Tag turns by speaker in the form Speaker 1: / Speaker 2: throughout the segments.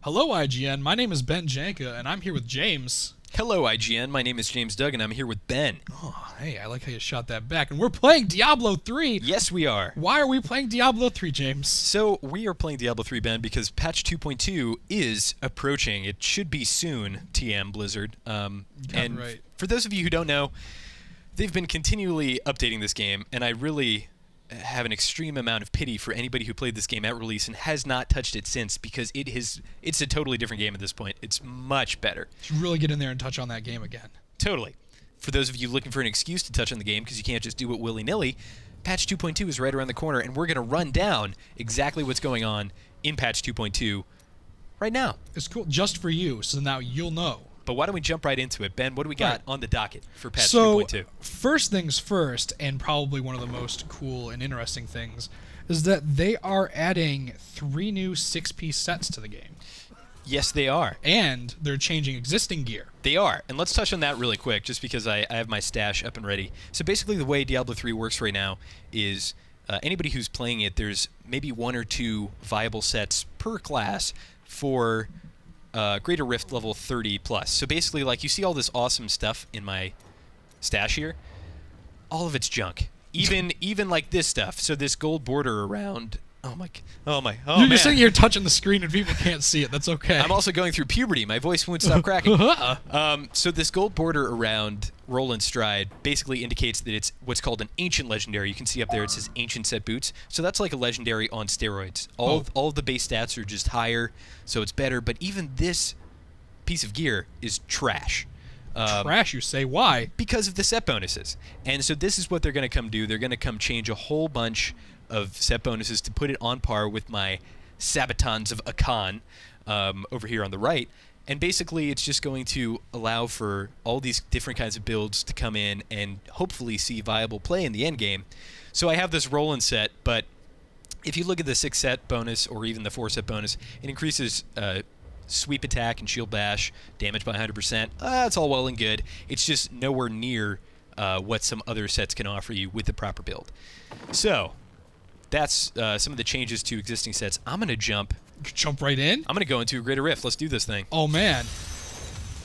Speaker 1: Hello, IGN. My name is Ben Janka, and I'm here with James.
Speaker 2: Hello, IGN. My name is James Doug, and I'm here with Ben.
Speaker 1: Oh, hey, I like how you shot that back. And we're playing Diablo 3.
Speaker 2: Yes, we are.
Speaker 1: Why are we playing Diablo 3, James?
Speaker 2: So, we are playing Diablo 3, Ben, because patch 2.2 is approaching. It should be soon, TM Blizzard. And
Speaker 1: right.
Speaker 2: for those of you who don't know, they've been continually updating this game, and I really have an extreme amount of pity for anybody who played this game at release and has not touched it since, because it's a totally different game at this point. It's much better.
Speaker 1: You should really get in there and touch on that game again.
Speaker 2: Totally. For those of you looking for an excuse to touch on the game because you can't just do it willy-nilly, patch 2.2 is right around the corner, and we're going to run down exactly what's going on in patch 2.2 right now.
Speaker 1: It's cool just for you, so now you'll know.
Speaker 2: But why don't we jump right into it? Ben, what do we got on the docket for patch 2.2?
Speaker 1: So, first things first, and probably one of the most cool and interesting things, is that they are adding 3 new 6-piece sets to the game.
Speaker 2: Yes, they are.
Speaker 1: And they're changing existing gear.
Speaker 2: They are. And let's touch on that really quick, just because I have my stash up and ready. So basically the way Diablo 3 works right now is anybody who's playing it, there's maybe 1 or 2 viable sets per class for Greater Rift level 30 plus. So basically, like, you see all this awesome stuff in my stash here, all of it's junk. Even like this stuff. So this gold border around. Oh
Speaker 1: You're sitting here touching the screen and people can't see it. That's okay.
Speaker 2: I'm also going through puberty. My voice won't stop cracking. So this gold border around Roll and Stride basically indicates that it's what's called an ancient legendary. You can see up there it says ancient set boots. So that's like a legendary on steroids. All of the base stats are just higher, so it's better. But even this piece of gear is trash.
Speaker 1: Trash, you say? Why?
Speaker 2: Because of the set bonuses. And so this is what they're going to come do. They're going to come change a whole bunch of set bonuses to put it on par with my Sabatons of Akan over here on the right. And basically, it's just going to allow for all these different kinds of builds to come in and hopefully see viable play in the end game. So I have this Roland set, but if you look at the 6-set bonus or even the 4-set bonus, it increases sweep attack and shield bash damage by 100%. It's all well and good. It's just nowhere near what some other sets can offer you with the proper build. So that's some of the changes to existing sets. I'm going to jump
Speaker 1: right in?
Speaker 2: I'm going to go into a Greater Rift. Let's do this thing.
Speaker 1: Oh, man.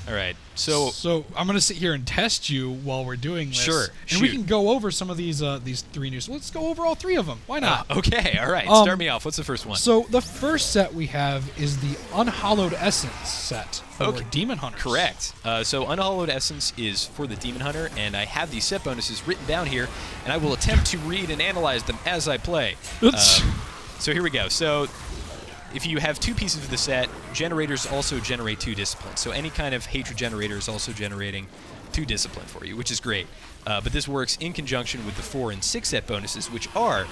Speaker 2: All right. So
Speaker 1: I'm going to sit here and test you while we're doing this.
Speaker 2: Sure.
Speaker 1: And we can go over some of these 3 new. So let's go over all 3 of them. Why not?
Speaker 2: Okay. All right. Start me off. What's the first one?
Speaker 1: So the first set we have is the Unhallowed Essence set for Demon Hunters.
Speaker 2: Correct. So Unhallowed Essence is for the Demon Hunter, and I have these set bonuses written down here, and I will attempt to read and analyze them as I play. So here we go. So if you have 2 pieces of the set, generators also generate 2 discipline. So any kind of hatred generator is also generating 2 discipline for you, which is great. But this works in conjunction with the 4 and 6 set bonuses, which are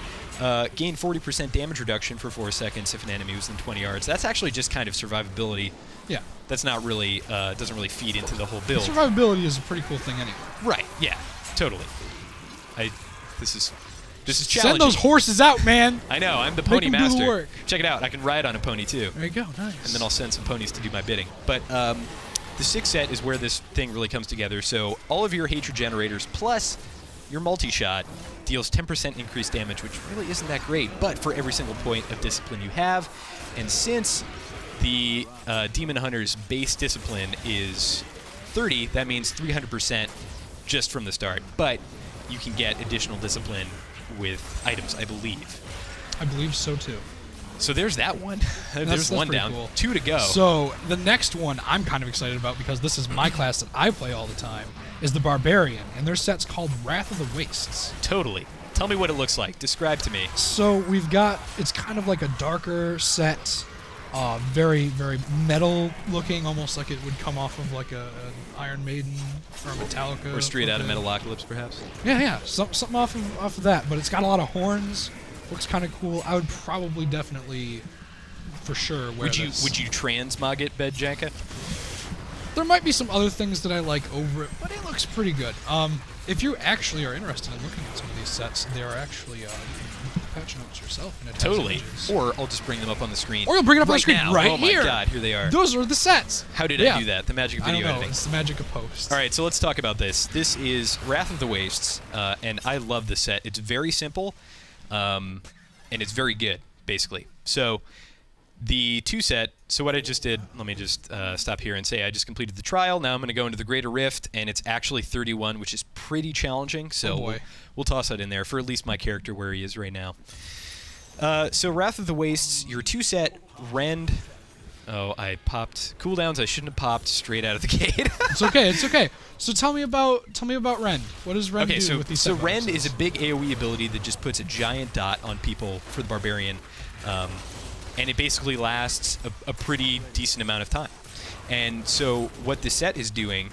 Speaker 2: gain 40% damage reduction for 4 seconds if an enemy was within 20 yards. That's actually just kind of survivability.
Speaker 1: Yeah.
Speaker 2: That's not really, doesn't really feed into the whole build.
Speaker 1: Survivability is a pretty cool thing anyway.
Speaker 2: Right, yeah, totally. This is challenging.
Speaker 1: Send those horses out, man.
Speaker 2: I know, I'm the pony
Speaker 1: Make 'em do the
Speaker 2: master.
Speaker 1: work.
Speaker 2: Check it out, I can ride on a pony too.
Speaker 1: There you go, nice.
Speaker 2: And then I'll send some ponies to do my bidding. But the 6 set is where this thing really comes together. So all of your hatred generators plus your multi-shot deals 10% increased damage, which really isn't that great, but for every single point of discipline you have. And since the Demon Hunter's base discipline is 30, that means 300% just from the start. But you can get additional discipline with items, I believe.
Speaker 1: I believe so, too.
Speaker 2: So there's that one. There's one down.
Speaker 1: Cool.
Speaker 2: 2 to go.
Speaker 1: So the next one I'm kind of excited about, because this is my class that I play all the time, is the Barbarian, and their set's called Wrath of the Wastes.
Speaker 2: Totally. Tell me what it looks like. Describe to me.
Speaker 1: So we've got, it's kind of like a darker set, very, very metal looking, almost like it would come off of like an Iron Maiden or a Metallica.
Speaker 2: Or straight out of Metalocalypse, perhaps?
Speaker 1: Yeah. Something off of that, but it's got a lot of horns. Looks kind of cool. I would probably definitely, for sure, wear this.
Speaker 2: Would you transmog it, Bedjanka?
Speaker 1: There might be some other things that I like over it, but it looks pretty good. If you actually are interested in looking at some of these sets, they are actually you can patch notes yourself. And it
Speaker 2: totally.
Speaker 1: Images.
Speaker 2: Or I'll just bring them up on the screen.
Speaker 1: Or you'll bring it up on the screen
Speaker 2: now.
Speaker 1: right
Speaker 2: here.
Speaker 1: here.
Speaker 2: Oh my God, here they are.
Speaker 1: Those are the sets.
Speaker 2: How did I do that? The magic of video
Speaker 1: I don't know.
Speaker 2: editing.
Speaker 1: It's the magic of post.
Speaker 2: All right, so let's talk about this. This is Wrath of the Wastes, and I love this set. It's very simple, and it's very good, basically. So The 2 set, so what I just did, let me just stop here and say I just completed the trial. Now I'm going to go into the Greater Rift, and it's actually 31, which is pretty challenging. So we'll toss that in there for at least my character where he is right now. So Wrath of the Wastes, your 2 set, Rend. Oh, I popped cooldowns. I shouldn't have popped straight out of the gate.
Speaker 1: It's okay. It's okay. So tell me about Rend. What does Rend do with these?
Speaker 2: So Rend is a big AOE ability that just puts a giant dot on people for the Barbarian. And it basically lasts a pretty decent amount of time. And so what the set is doing,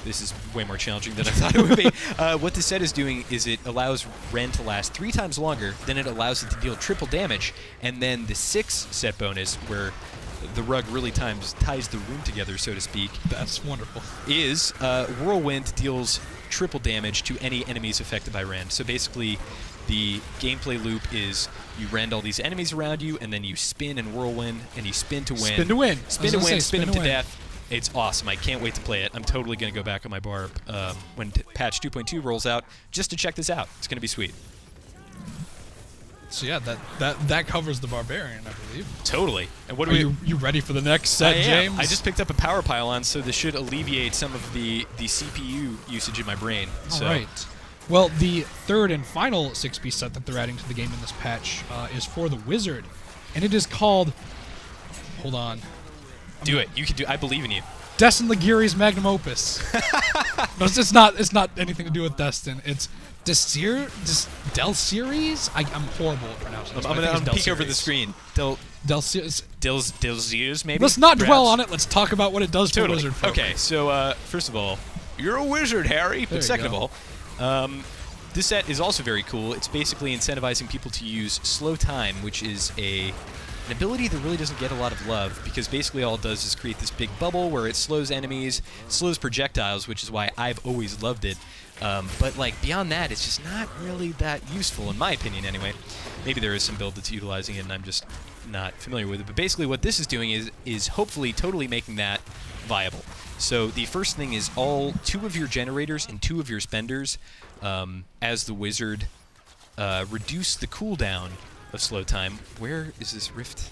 Speaker 2: this is way more challenging than I thought it would be. What the set is doing is it allows Rend to last 3 times longer, then it allows it to deal triple damage, and then the 6 set bonus, where the rug really ties the room together, so to speak.
Speaker 1: That's wonderful. Is
Speaker 2: Whirlwind deals triple damage to any enemies affected by Rend. So basically, the gameplay loop is you rend all these enemies around you, and then you spin and whirlwind, and you spin to win.
Speaker 1: Spin to win.
Speaker 2: Spin to win, spin them to death. It's awesome. I can't wait to play it. I'm totally going to go back on my barb when patch 2.2 rolls out just to check this out. It's going to be sweet.
Speaker 1: So yeah, that covers the Barbarian, I believe.
Speaker 2: Totally. And what
Speaker 1: are you ready for the next set, James?
Speaker 2: I just picked up a power pylon, so this should alleviate some of the CPU usage in my brain.
Speaker 1: All right. Well, the third and final 6-piece set that they're adding to the game in this patch is for the Wizard, and it is called. Hold on.
Speaker 2: Do it. You can do. I believe in you.
Speaker 1: Destin Liguri's magnum opus. No, it's not. It's not anything to do with Destin. It's Del Series. I'm horrible at pronouncing this.
Speaker 2: I'm gonna peek over the screen. Del Series, maybe.
Speaker 1: Let's not dwell on it. Let's talk about what it does for Wizard folk.
Speaker 2: Okay. So first of all, you're a wizard, Harry. But second of all. This set is also very cool. It's basically incentivizing people to use slow time, which is an ability that really doesn't get a lot of love, because basically all it does is create this big bubble where it slows enemies, slows projectiles, which is why I've always loved it. But like beyond that, it's just not really that useful, in my opinion anyway. Maybe there is some build that's utilizing it and I'm just not familiar with it. But basically what this is doing is hopefully totally making that viable. So the first thing is all 2 of your generators and 2 of your spenders, as the Wizard, reduce the cooldown of slow time. Where is this rift?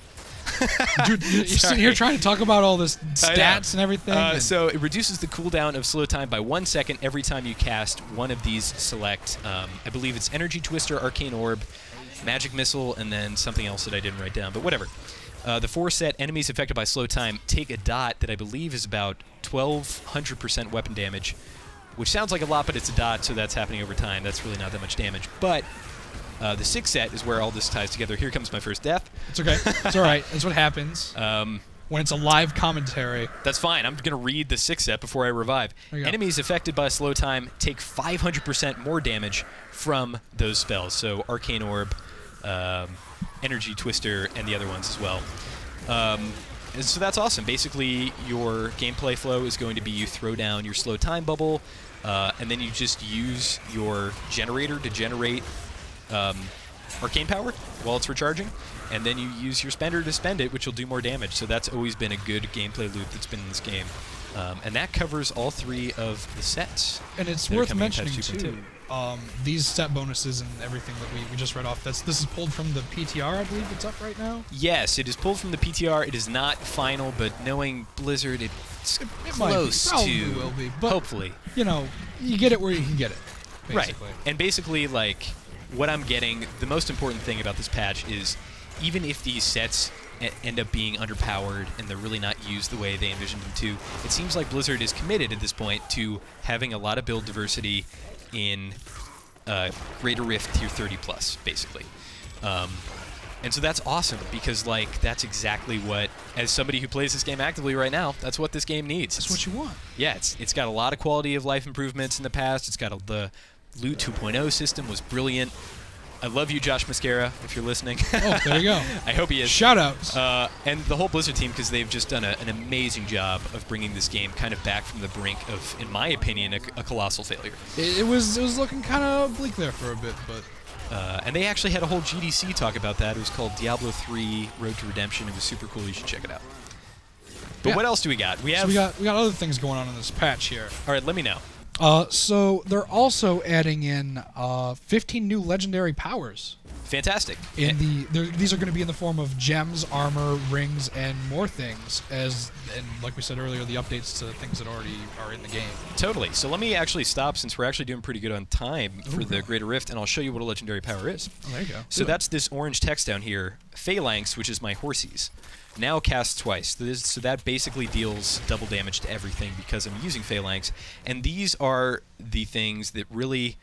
Speaker 1: Dude, you're sitting here trying to talk about all this stats and everything.
Speaker 2: So it reduces the cooldown of slow time by 1 second every time you cast one of these select, I believe it's Energy Twister, Arcane Orb, Magic Missile, and then something else that I didn't write down, but whatever. The 4 set, enemies affected by slow time take a dot that I believe is about 1200% weapon damage, which sounds like a lot, but it's a dot, so that's happening over time. That's really not that much damage. But the 6 set is where all this ties together. Here comes my first death.
Speaker 1: It's okay. It's all right. That's what happens when it's a live commentary.
Speaker 2: That's fine. I'm going to read the 6 set before I revive. Enemies affected by slow time take 500% more damage from those spells. So Arcane Orb, Energy Twister, and the other ones as well. And so that's awesome. Basically, your gameplay flow is going to be you throw down your slow time bubble, and then you just use your generator to generate arcane power while it's recharging, and then you use your spender to spend it, which will do more damage. So that's always been a good gameplay loop that's been in this game. And that covers all 3 of the sets.
Speaker 1: And it's worth mentioning, too, these set bonuses and everything that we just read off, this is pulled from the PTR, I believe it's up right now?
Speaker 2: Yes, it is pulled from the PTR. It is not final, but knowing Blizzard, it's close to.
Speaker 1: Probably will be, but,
Speaker 2: hopefully.
Speaker 1: You know, you get it where you can get it, basically.
Speaker 2: Right. And basically, like, what I'm getting, the most important thing about this patch is even if these sets end up being underpowered and they're really not used the way they envisioned them to, it seems like Blizzard is committed at this point to having a lot of build diversity in Greater Rift Tier 30 plus, basically. And so that's awesome, because like that's exactly what, as somebody who plays this game actively right now, that's what this game needs.
Speaker 1: That's what you want.
Speaker 2: Yeah, it's got a lot of quality of life improvements in the past. It's got the Loot 2.0 system was brilliant. I love you, Josh Mascara, if you're listening.
Speaker 1: Oh, there you go.
Speaker 2: I hope he is.
Speaker 1: Shout-outs.
Speaker 2: And the whole Blizzard team, because they've just done an amazing job of bringing this game kind of back from the brink of, in my opinion, a colossal failure.
Speaker 1: It was looking kind of bleak there for a bit, but...
Speaker 2: and they actually had a whole GDC talk about that. It was called Diablo 3 Road to Redemption. It was super cool. You should check it out. But what else do we got?
Speaker 1: So we got other things going on in this patch here.
Speaker 2: All right, let me know.
Speaker 1: So they're also adding in 15 new legendary powers.
Speaker 2: Fantastic.
Speaker 1: In these are going to be in the form of gems, armor, rings, and more things. And like we said earlier, the updates to things that already are in the game.
Speaker 2: Totally. So let me actually stop, since we're actually doing pretty good on time for the Greater Rift, and I'll show you what a legendary power is.
Speaker 1: Oh, there you go.
Speaker 2: So that's this orange text down here. Phalanx, which is my horsies, now casts twice. So that basically deals double damage to everything because I'm using Phalanx. And these are the things that really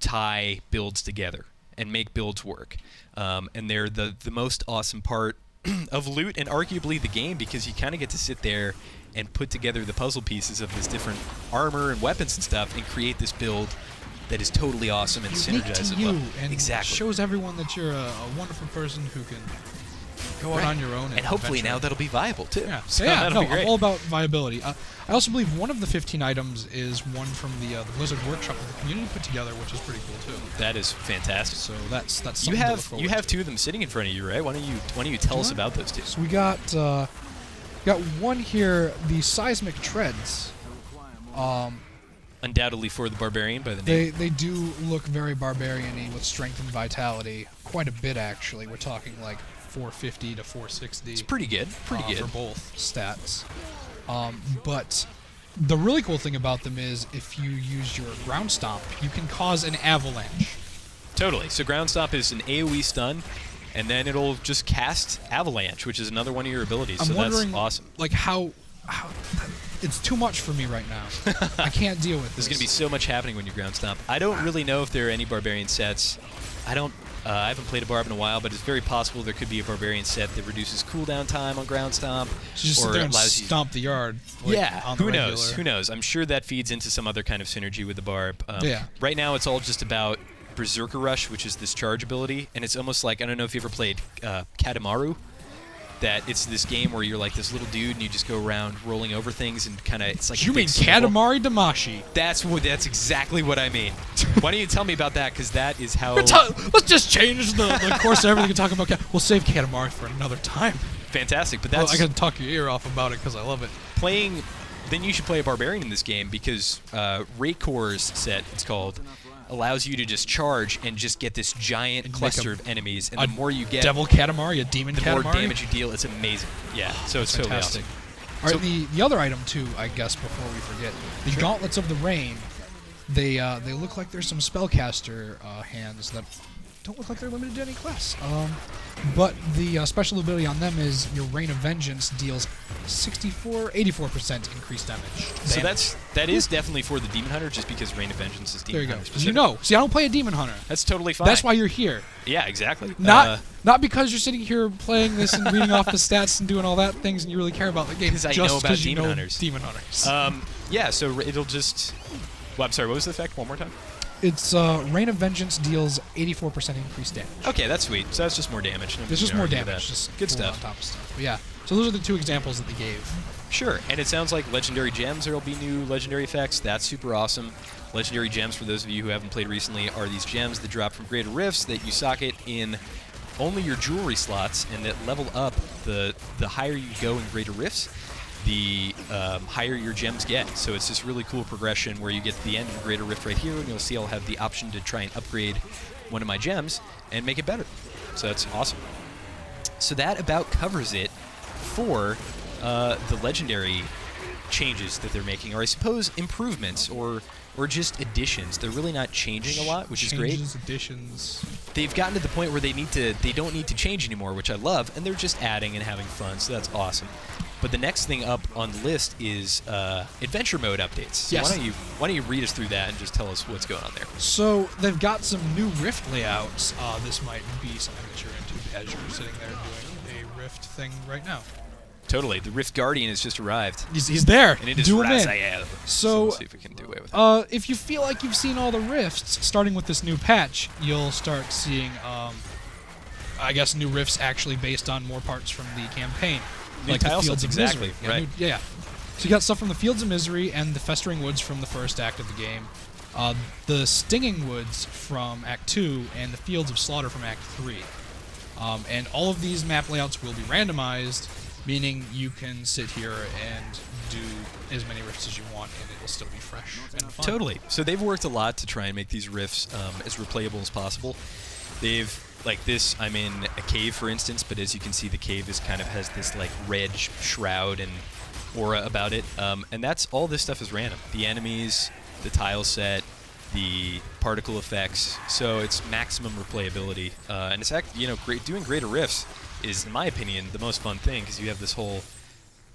Speaker 2: tie builds together and make builds work. And they're the most awesome part of loot and arguably the game, because you kind of get to sit there and put together the puzzle pieces of this different armor and weapons and stuff and create this build that is totally awesome and
Speaker 1: unique
Speaker 2: synergizes
Speaker 1: to you,
Speaker 2: well.
Speaker 1: and
Speaker 2: exactly.
Speaker 1: shows everyone that you're a wonderful person who can go out on your own.
Speaker 2: And hopefully now that'll be viable too.
Speaker 1: Yeah,
Speaker 2: so
Speaker 1: yeah,
Speaker 2: that'll be great.
Speaker 1: I'm all about viability. I also believe one of the 15 items is one from the Blizzard workshop that the community put together, which is pretty cool too.
Speaker 2: That is fantastic.
Speaker 1: So that's something
Speaker 2: you
Speaker 1: to look
Speaker 2: have
Speaker 1: forward to.
Speaker 2: two of them sitting in front of you, right? Why don't you tell us about those two?
Speaker 1: So we got one here, the seismic treads.
Speaker 2: Undoubtedly for the barbarian by the name.
Speaker 1: They do look very barbarian-y with strength and vitality, quite a bit actually. We're talking like 450 to 460.
Speaker 2: It's pretty good. Pretty good
Speaker 1: for both stats. But the really cool thing about them is if you use your ground stomp, you can cause an avalanche.
Speaker 2: Totally. So ground stomp is an AoE stun, and then it'll just cast avalanche, which is another one of your abilities.
Speaker 1: I'm
Speaker 2: so
Speaker 1: wondering,
Speaker 2: that's awesome.
Speaker 1: Like how it's too much for me right now. I can't deal with this.
Speaker 2: There's going to be so much happening when you ground stomp. I don't really know if there are any barbarian sets. I haven't played a barb in a while, but it's very possible there could be a barbarian set that reduces cooldown time on ground stomp.
Speaker 1: So just sit there and stomp the yard. Like,
Speaker 2: yeah,
Speaker 1: on the
Speaker 2: who
Speaker 1: regular.
Speaker 2: knows? Who knows? I'm sure that feeds into some other kind of synergy with the barb.
Speaker 1: Yeah.
Speaker 2: Right now, it's all just about Berserker Rush, which is this charge ability, and it's almost like, I don't know if you ever played Katamaru. That it's this game where you're like this little dude and you just go around rolling over things and kind of, it's like
Speaker 1: you mean Katamari Damacy?
Speaker 2: That's exactly what I mean. Why don't you tell me about that, because that is how...
Speaker 1: Let's just change the course of everything and talk about We'll save Katamari for another time.
Speaker 2: Fantastic, but that's...
Speaker 1: Well, I can talk your ear off about it because I love it.
Speaker 2: Then you should play a barbarian in this game, because Raycor's set, it's called, allows you to just charge and just get this giant cluster of enemies, and the more you get...
Speaker 1: Devil Katamari, a demon Katamari?
Speaker 2: The more damage you deal, it's amazing. Yeah, so it's totally awesome.
Speaker 1: All right, the other item, too, I guess, before we forget, the Gauntlets of the Rain, they look like there's some spellcaster hands that don't look like they're limited to any class. But the special ability on them is your Rain of Vengeance deals 84% increased damage.
Speaker 2: So that is definitely for the Demon Hunter, just because Rain of Vengeance is Demon Hunter specific.
Speaker 1: You know. See, I don't play a Demon Hunter.
Speaker 2: That's totally fine.
Speaker 1: That's why you're here.
Speaker 2: Yeah, exactly.
Speaker 1: Not because you're sitting here playing this and reading off the stats and doing all that things and you really care about the game.
Speaker 2: Because I know about Demon Hunters.
Speaker 1: Demon Hunters.
Speaker 2: Yeah, so it'll just... Well, I'm sorry, what was the effect? One more time?
Speaker 1: It's Rain of Vengeance deals 84% increased damage.
Speaker 2: Okay, that's sweet. So that's just more damage.
Speaker 1: It's just more damage. Just
Speaker 2: good stuff.
Speaker 1: On top of stuff. But yeah. So those are the two examples that they gave.
Speaker 2: Sure, and it sounds like legendary gems, there will be new legendary effects. That's super awesome. Legendary gems, for those of you who haven't played recently, are these gems that drop from Greater Rifts that you socket in only your jewelry slots, and that level up the higher you go in Greater Rifts, the higher your gems get. So it's this really cool progression where you get to the end of the Greater Rift right here, and you'll see I'll have the option to try and upgrade one of my gems and make it better. So that's awesome. So that about covers it for the legendary changes that they're making, or I suppose improvements, or just additions. They're really not changing a lot, which is great.
Speaker 1: Changes, additions.
Speaker 2: They've gotten to the point where they don't need to change anymore, which I love, and they're just adding and having fun, so that's awesome. But the next thing up on the list is adventure mode updates. So
Speaker 1: yes.
Speaker 2: Why don't you read us through that and just tell us what's going on there?
Speaker 1: So they've got some new Rift layouts. This might be something that you're into as you're sitting there doing a Rift thing right now.
Speaker 2: Totally. The Rift Guardian has just arrived.
Speaker 1: He's there.
Speaker 2: And it is
Speaker 1: do him in.
Speaker 2: So let's see if we can do away with it.
Speaker 1: If you feel like you've seen all the Rifts, starting with this new patch, you'll start seeing, I guess, new Rifts actually based on more parts from the campaign.
Speaker 2: New
Speaker 1: like
Speaker 2: tile
Speaker 1: the Fields
Speaker 2: sets,
Speaker 1: of
Speaker 2: exactly.
Speaker 1: Misery.
Speaker 2: Right.
Speaker 1: Yeah. So you got stuff from the Fields of Misery and the Festering Woods from the first act of the game, the Stinging Woods from Act 2, and the Fields of Slaughter from Act 3. And all of these map layouts will be randomized, meaning you can sit here and do as many rifts as you want, and it will still be fresh and fun.
Speaker 2: Totally. So they've worked a lot to try and make these rifts as replayable as possible. They've like this. I'm in a cave, for instance, but as you can see, the cave is kind of has this like red shroud and aura about it, and that's all. This stuff is random. The enemies, the tile set, the particle effects. So it's maximum replayability, and it's doing greater rifts is, in my opinion, the most fun thing because you have this whole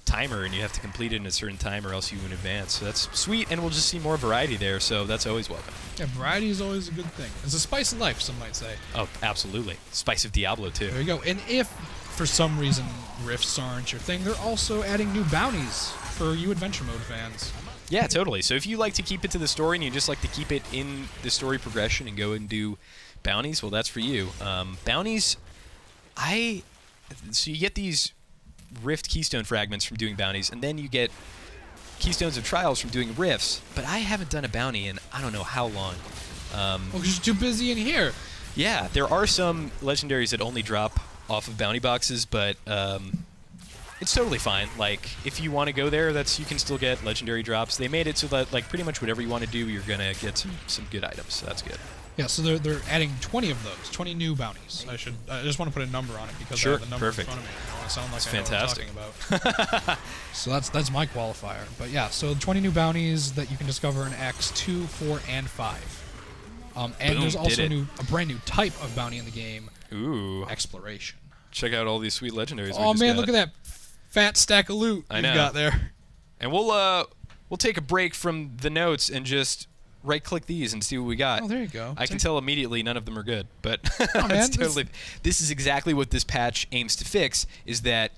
Speaker 2: timer and you have to complete it in a certain time or else you won't advance. So that's sweet, and we'll just see more variety there, so that's always welcome.
Speaker 1: Yeah, variety is always a good thing. It's a spice of life, some might say.
Speaker 2: Oh, absolutely. Spice of Diablo, too.
Speaker 1: There you go. And if, for some reason, rifts aren't your thing, they're also adding new bounties for you adventure mode fans.
Speaker 2: Yeah, totally. So if you like to keep it to the story and you just like to keep it in the story progression and go and do bounties, well, that's for you. Bounties, so you get these rift keystone fragments from doing bounties, and then you get keystones of trials from doing rifts, but I haven't done a bounty in I don't know how long.
Speaker 1: Well, because you're too busy in here.
Speaker 2: Yeah, there are some legendaries that only drop off of bounty boxes, but it's totally fine. Like, if you want to go there, you can still get legendary drops. They made it so that like pretty much whatever you want to do, you're gonna get some good items. So that's good.
Speaker 1: Yeah, so they're adding 20 of those, 20 new bounties. I just want to put a number on it because
Speaker 2: sure,
Speaker 1: I have the number
Speaker 2: perfect.
Speaker 1: in front of me. I don't want to sound like
Speaker 2: That's
Speaker 1: I know
Speaker 2: fantastic.
Speaker 1: what I'm talking about. So that's my qualifier. But yeah, so 20 new bounties that you can discover in Acts 2, 4, and 5. And
Speaker 2: Boom,
Speaker 1: there's also
Speaker 2: did it.
Speaker 1: a brand new type of bounty in the game.
Speaker 2: Ooh.
Speaker 1: Exploration.
Speaker 2: Check out all these sweet legendaries.
Speaker 1: Oh man, look at that fat stack of loot
Speaker 2: I
Speaker 1: you've
Speaker 2: know.
Speaker 1: got there.
Speaker 2: And we'll take a break from the notes and just right-click these and see what we got.
Speaker 1: Oh, there you go.
Speaker 2: I can tell immediately none of them are good, but
Speaker 1: Oh, man,
Speaker 2: it's totally. This is exactly what this patch aims to fix. Is that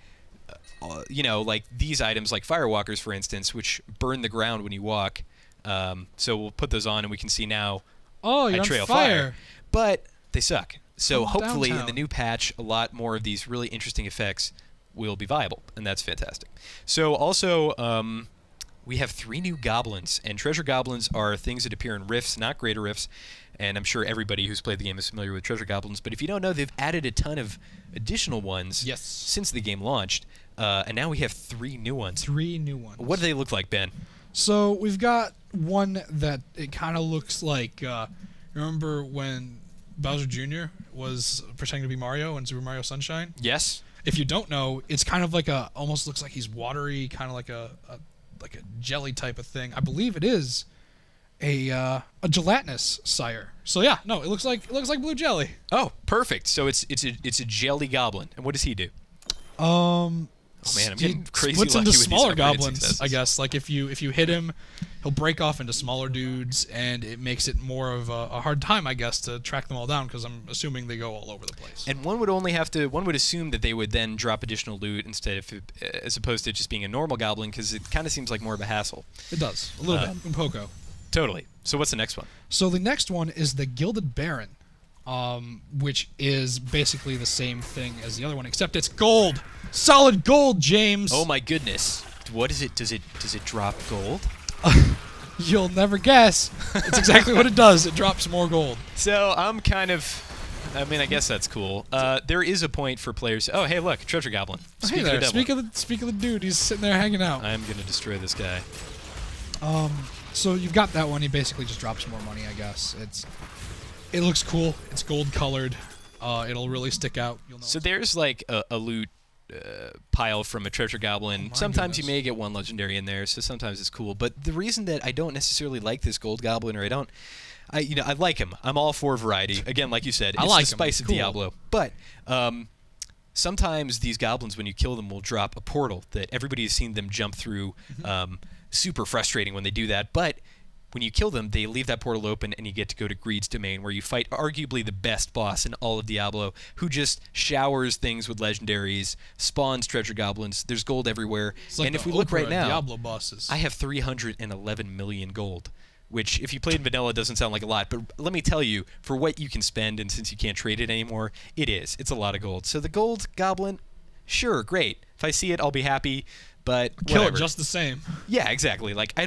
Speaker 2: like these items, like firewalkers, for instance, which burn the ground when you walk. So we'll put those on, and we can see now.
Speaker 1: Oh, you're
Speaker 2: I
Speaker 1: on
Speaker 2: trail
Speaker 1: fire.
Speaker 2: But they suck. So
Speaker 1: Oh,
Speaker 2: hopefully in the
Speaker 1: downtown.
Speaker 2: new patch, a lot more of these really interesting effects will be viable, and that's fantastic. So also, we have 3 new goblins, and treasure goblins are things that appear in rifts, not greater rifts. And I'm sure everybody who's played the game is familiar with treasure goblins. But if you don't know, they've added a ton of additional ones
Speaker 1: Yes.
Speaker 2: since the game launched, and now we have 3 new ones.
Speaker 1: 3 new ones.
Speaker 2: What do they look like, Ben?
Speaker 1: So we've got one that it kind of looks like. Remember when Bowser Jr. was pretending to be Mario in Super Mario Sunshine?
Speaker 2: Yes.
Speaker 1: If you don't know, it's kind of like almost looks like he's watery, kind of like a jelly type of thing. I believe it is a gelatinous sire. So yeah, no, it looks like blue jelly.
Speaker 2: Oh, perfect. So it's a jelly goblin, and what does he do? Oh man, I'm getting crazy
Speaker 1: splits
Speaker 2: lucky
Speaker 1: into
Speaker 2: with these
Speaker 1: smaller
Speaker 2: upgrade
Speaker 1: goblins,
Speaker 2: successes.
Speaker 1: I guess. Like if you hit him, he'll break off into smaller dudes, and it makes it more of a hard time, I guess, to track them all down because I'm assuming they go all over the place.
Speaker 2: And one would assume that they would then drop additional loot as opposed to just being a normal goblin, because it kind of seems like more of a hassle.
Speaker 1: It does a little bit. Unpoco.
Speaker 2: Totally. So what's the next one?
Speaker 1: So the next one is the Gilded Baron, which is basically the same thing as the other one, except it's gold, solid gold, James.
Speaker 2: Oh my goodness. What is it? Does it drop gold?
Speaker 1: You'll never guess. It's exactly what it does. It drops more gold.
Speaker 2: So I'm kind of. I mean, I guess that's cool. There is a point for players. Oh, hey, look, treasure goblin.
Speaker 1: Hey
Speaker 2: Speak
Speaker 1: there.
Speaker 2: of the devil.
Speaker 1: Speak of the dude. He's sitting there hanging out.
Speaker 2: I'm gonna destroy this guy.
Speaker 1: So you've got that one. He basically just drops more money, I guess. It looks cool. It's gold colored. It'll really stick out. You'll know.
Speaker 2: So there's like a loot pile from a treasure goblin.
Speaker 1: my
Speaker 2: Sometimes you
Speaker 1: goodness.
Speaker 2: may get one legendary in there, so sometimes it's cool. But the reason that I don't necessarily like this gold goblin, or I like him. I'm all for variety. Again, like you said,
Speaker 1: I
Speaker 2: it's
Speaker 1: like
Speaker 2: the
Speaker 1: him.
Speaker 2: spice
Speaker 1: He's
Speaker 2: of
Speaker 1: cool.
Speaker 2: Diablo. But sometimes these goblins, when you kill them, will drop a portal that everybody has seen them jump through. Super frustrating when they do that. But when you kill them, they leave that portal open, and you get to go to Greed's Domain, where you fight arguably the best boss in all of Diablo, who just showers things with legendaries, spawns treasure goblins. There's gold everywhere.
Speaker 1: It's like
Speaker 2: And if
Speaker 1: the
Speaker 2: we look
Speaker 1: Oprah
Speaker 2: right
Speaker 1: of
Speaker 2: now,
Speaker 1: Diablo bosses.
Speaker 2: I have 311 million gold, which, if you played vanilla, doesn't sound like a lot. But let me tell you, for what you can spend, and since you can't trade it anymore, it is. It's a lot of gold. So the gold goblin, sure, great. If I see it, I'll be happy. But
Speaker 1: Kill
Speaker 2: whatever.
Speaker 1: it just the same.
Speaker 2: Yeah, exactly. Like,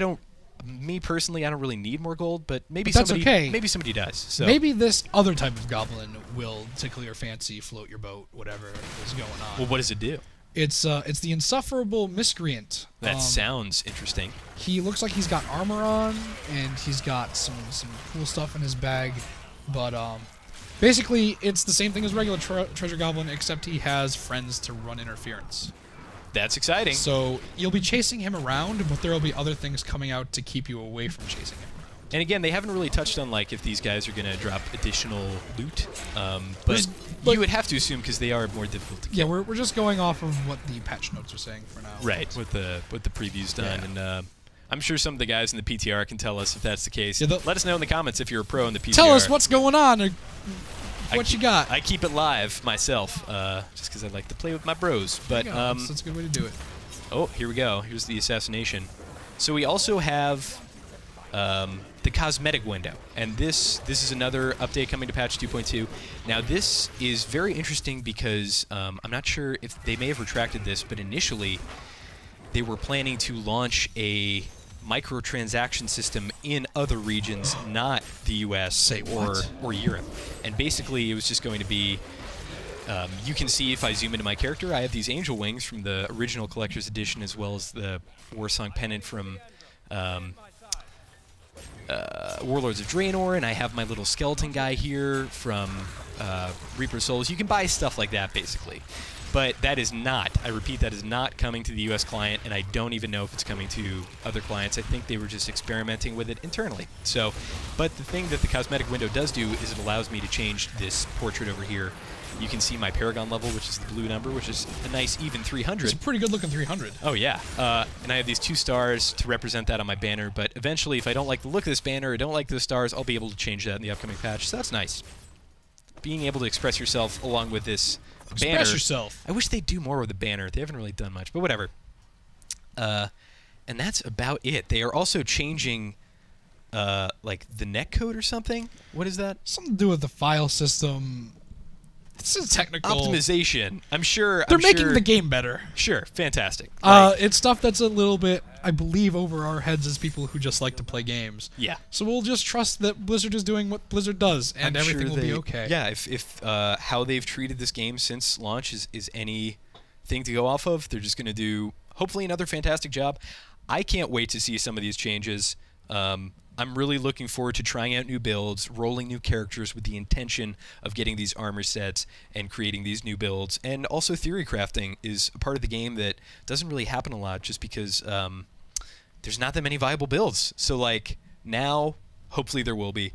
Speaker 2: me personally, I don't really need more gold, but maybe
Speaker 1: But that's
Speaker 2: somebody,
Speaker 1: okay.
Speaker 2: maybe somebody does. So
Speaker 1: Maybe this other type of goblin will tickle your fancy, float your boat, whatever is going on.
Speaker 2: well, what does it do?
Speaker 1: It's the insufferable miscreant.
Speaker 2: That sounds interesting.
Speaker 1: He looks like he's got armor on, and he's got some cool stuff in his bag, but Basically, it's the same thing as regular Treasure Goblin, except he has friends to run interference.
Speaker 2: That's exciting.
Speaker 1: So you'll be chasing him around, but there will be other things coming out to keep you away from chasing him around.
Speaker 2: And again, they haven't really touched on like if these guys are going to drop additional loot, but you would have to assume because they are more difficult to kill.
Speaker 1: Yeah, we're just going off of what the patch notes are saying for now.
Speaker 2: Right, with the previews done, and I'm sure some of the guys in the PTR can tell us if that's the case. Yeah, let us know in the comments if you're a pro in the PTR.
Speaker 1: Tell us what's going on, or what you got.
Speaker 2: I keep it live myself, just because I like to play with my bros. But
Speaker 1: that's a good way to do it.
Speaker 2: Oh, here we go. Here's the assassination. So we also have the cosmetic window, and this is another update coming to patch 2.2. Now this is very interesting because I'm not sure if they may have retracted this, but initially they were planning to launch a microtransaction system in other regions, not the US or Europe. And basically it was just going to be, you can see if I zoom into my character, I have these angel wings from the original collector's edition as well as the Warsong pendant from Warlords of Draenor, and I have my little skeleton guy here from Reaper Souls. You can buy stuff like that basically. But that is not, I repeat, that is not coming to the US client, and I don't even know if it's coming to other clients. I think they were just experimenting with it internally. So, but the thing that the cosmetic window does do is it allows me to change this portrait over here. You can see my Paragon level, which is the blue number, which is a nice even 300.
Speaker 1: It's a pretty good looking 300.
Speaker 2: Oh yeah, and I have these 2 stars to represent that on my banner, but eventually if I don't like the look of this banner or don't like the stars, I'll be able to change that in the upcoming patch, so that's nice. Being able to express yourself along with this banner.
Speaker 1: Express yourself.
Speaker 2: I wish they'd do more with the banner. They haven't really done much, but whatever. And that's about it. They are also changing, like, the netcode or something. What is that?
Speaker 1: Something to do with the file system. This is technical.
Speaker 2: Optimization. I'm sure.
Speaker 1: They're making the game better.
Speaker 2: Sure. Fantastic.
Speaker 1: It's stuff that's a little bit, I believe, over our heads as people who just like to play games.
Speaker 2: Yeah.
Speaker 1: So we'll just trust that Blizzard is doing what Blizzard does, and everything will be okay.
Speaker 2: Yeah. If how they've treated this game since launch is anything to go off of, they're just going to do hopefully another fantastic job. I can't wait to see some of these changes. I'm really looking forward to trying out new builds, rolling new characters with the intention of getting these armor sets and creating these new builds. And also theory crafting is a part of the game that doesn't really happen a lot just because there's not that many viable builds. So like now, hopefully there will be.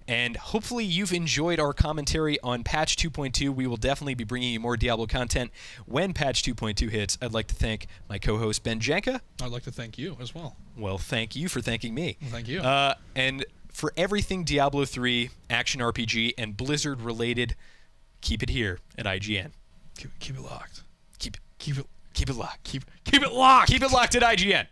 Speaker 2: And hopefully you've enjoyed our commentary on patch 2.2. We will definitely be bringing you more Diablo content when patch 2.2 hits. I'd like to thank my co-host Ben Janka.
Speaker 1: I'd like to thank you as well.
Speaker 2: Well, thank you for thanking me.
Speaker 1: Well, thank you.
Speaker 2: And for everything Diablo 3, action RPG, and Blizzard related, keep it here at IGN.
Speaker 1: Keep it locked.
Speaker 2: Keep it locked.
Speaker 1: Keep it locked.
Speaker 2: Keep it locked at IGN.